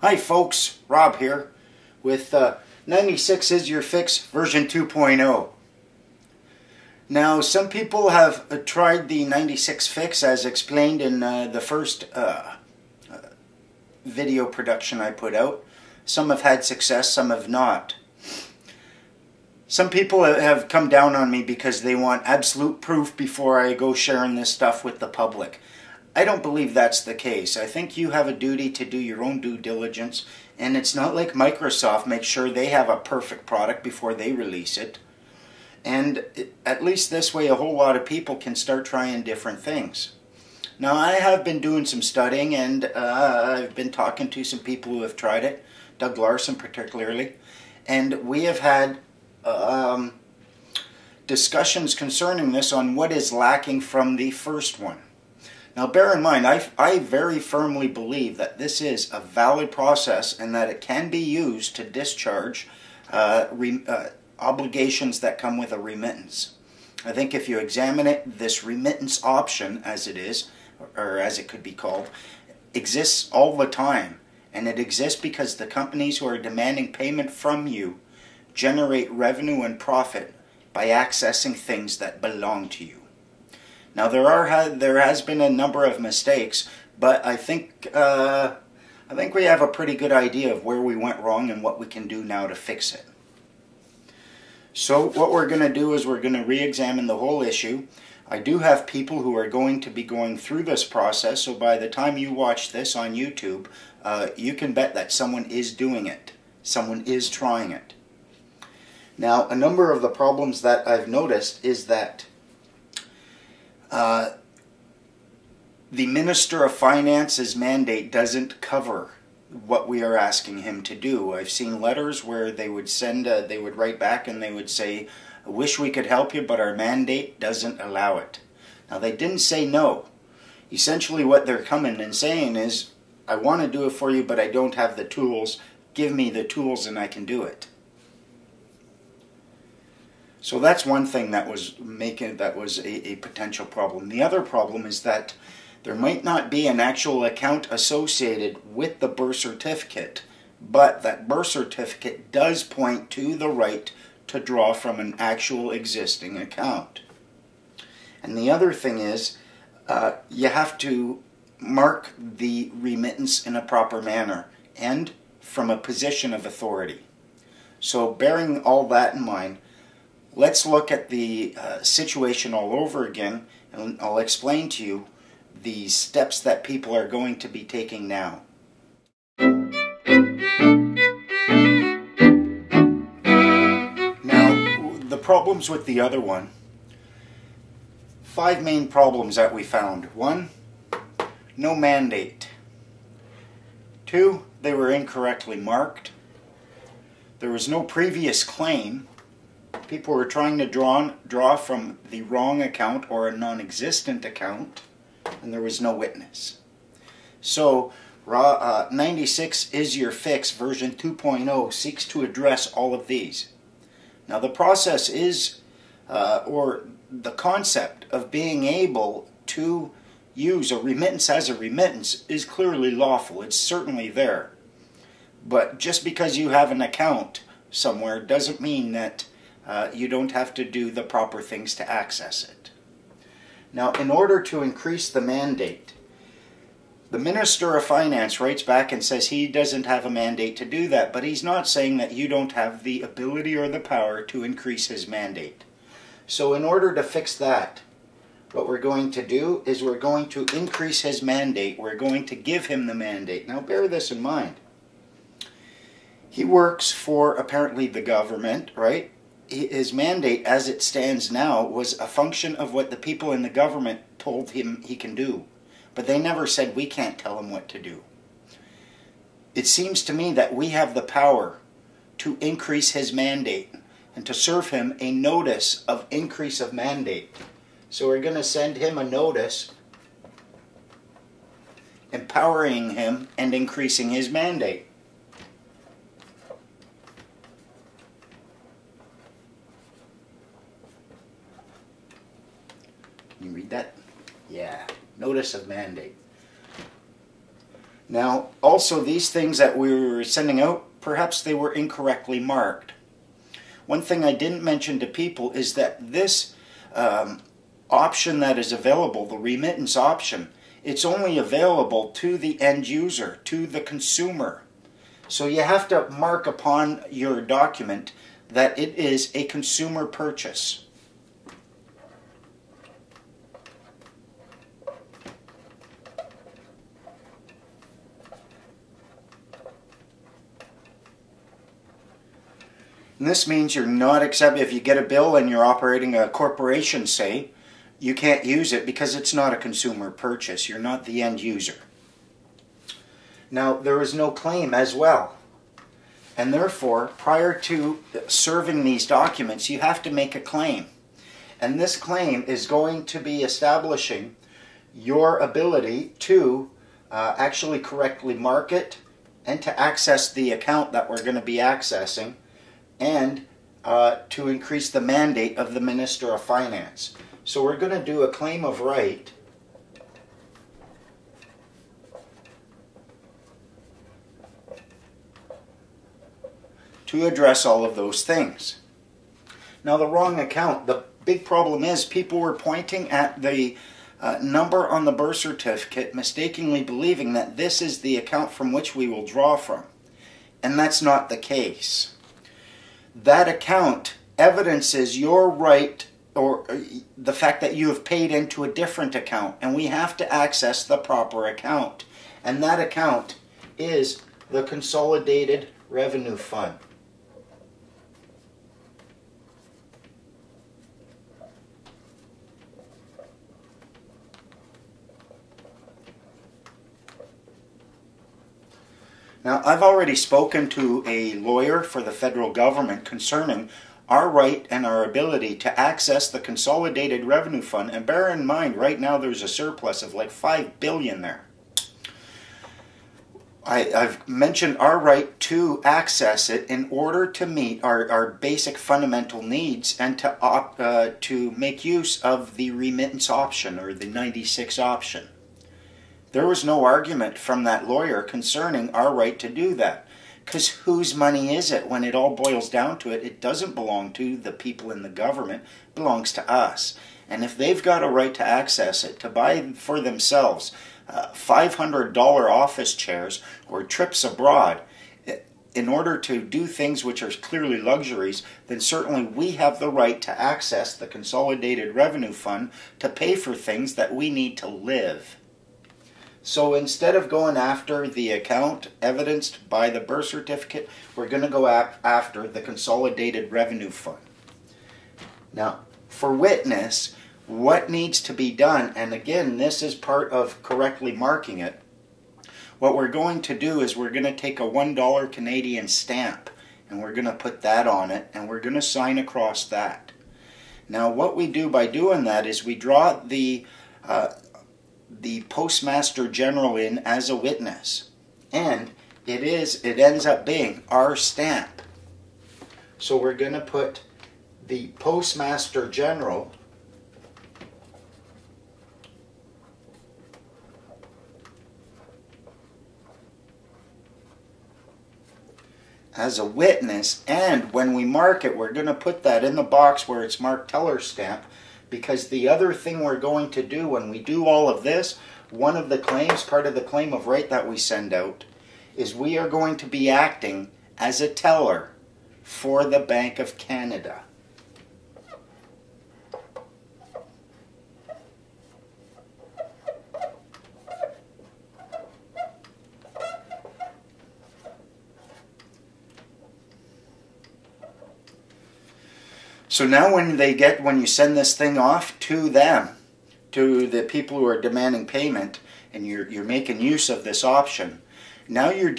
Hi folks, Rob here with 96 is your fix version 2.0. Now some people have tried the 96 fix as explained in the first video production I put out. Some have had success, some have not. Some people have come down on me because they want absolute proof before I go sharing this stuff with the public. I don't believe that's the case. I think you have a duty to do your own due diligence, and it's not like Microsoft makes sure they have a perfect product before they release it. And at least this way a whole lot of people can start trying different things. Now I have been doing some studying, and I've been talking to some people who have tried it, Doug Larson particularly, and we have had discussions concerning this on what is lacking from the first one. Now bear in mind, I very firmly believe that this is a valid process and that it can be used to discharge obligations that come with a remittance. I think if you examine it, this remittance option, as it is, or as it could be called, exists all the time. And it exists because the companies who are demanding payment from you generate revenue and profit by accessing things that belong to you. Now there has been a number of mistakes, but I think we have a pretty good idea of where we went wrong and what we can do now to fix it. So what we're going to do is we're going to re-examine the whole issue. I do have people who are going to be going through this process, so by the time you watch this on YouTube, you can bet that someone is doing it. Someone is trying it. Now, a number of the problems that I've noticed is that the Minister of Finance's mandate doesn't cover what we are asking him to do. I've seen letters where they would send, they would write back and they would say, "I wish we could help you, but our mandate doesn't allow it." Now they didn't say no. Essentially what they're coming and saying is, "I want to do it for you, but I don't have the tools. Give me the tools and I can do it." So that's one thing that was a potential problem. The other problem is that there might not be an actual account associated with the birth certificate, but that birth certificate does point to the right to draw from an actual existing account. And the other thing is, you have to mark the remittance in a proper manner and from a position of authority. So bearing all that in mind, let's look at the situation all over again, and I'll explain to you the steps that people are going to be taking now. Now, the problems with the other one, 5 main problems that we found. 1, no mandate. 2, they were incorrectly marked. There was no previous claim. People were trying to draw from the wrong account or a non-existent account, and there was no witness. So 96 is your fix version 2.0 seeks to address all of these. Now the process is, or the concept of being able to use a remittance as a remittance is clearly lawful. It's certainly there. But just because you have an account somewhere doesn't mean that you don't have to do the proper things to access it. Now, in order to increase the mandate, the Minister of Finance writes back and says he doesn't have a mandate to do that, but he's not saying that you don't have the ability or the power to increase his mandate. So in order to fix that, what we're going to do is we're going to increase his mandate. We're going to give him the mandate. Now bear this in mind. He works for apparently the government, right? His mandate as it stands now was a function of what the people in the government told him he can do. But they never said we can't tell him what to do. It seems to me that we have the power to increase his mandate and to serve him a notice of increase of mandate. So we're going to send him a notice empowering him and increasing his mandate. Can you read that? Yeah. Notice of mandate. Now, also these things that we were sending out, perhaps they were incorrectly marked. One thing I didn't mention to people is that this option that is available, the remittance option, it's only available to the end user, to the consumer. So you have to mark upon your document that it is a consumer purchase. And this means you're not accepted. If you get a bill and you're operating a corporation, say, you can't use it because it's not a consumer purchase. You're not the end user. Now, there is no claim as well. And therefore, prior to serving these documents, you have to make a claim. And this claim is going to be establishing your ability to actually correctly mark it and to access the account that we're going to be accessing, and to increase the mandate of the Minister of Finance. So we're going to do a claim of right to address all of those things. Now, the wrong account, the big problem is people were pointing at the number on the birth certificate, mistakenly believing that this is the account from which we will draw from. And that's not the case. That account evidences your right, or the fact that you have paid into a different account, and we have to access the proper account. And that account is the Consolidated Revenue Fund. Now, I've already spoken to a lawyer for the federal government concerning our right and our ability to access the Consolidated Revenue Fund. And bear in mind, right now there's a surplus of like $5 billion there. I've mentioned our right to access it in order to meet our basic fundamental needs and to make use of the remittance option, or the 96 option. There was no argument from that lawyer concerning our right to do that. Because whose money is it? When it all boils down to it, it doesn't belong to the people in the government. It belongs to us. And if they've got a right to access it, to buy for themselves $500 office chairs or trips abroad, in order to do things which are clearly luxuries, then certainly we have the right to access the Consolidated Revenue Fund to pay for things that we need to live. So instead of going after the account evidenced by the birth certificate, we're going to go after the Consolidated Revenue Fund. Now, for witness, what needs to be done, and again, this is part of correctly marking it, what we're going to do is we're going to take a $1 Canadian stamp, and we're going to put that on it, and we're going to sign across that. Now, what we do by doing that is we draw the Postmaster General in as a witness, and it ends up being our stamp. So we're going to put the Postmaster General as a witness, and when we mark it, we're going to put that in the box where it's marked teller stamp. Because the other thing we're going to do when we do all of this, one of the claims, part of the claim of right that we send out, is we are going to be acting as a teller for the Bank of Canada. So now when you send this thing off to them, to the people who are demanding payment, and you're making use of this option, now you're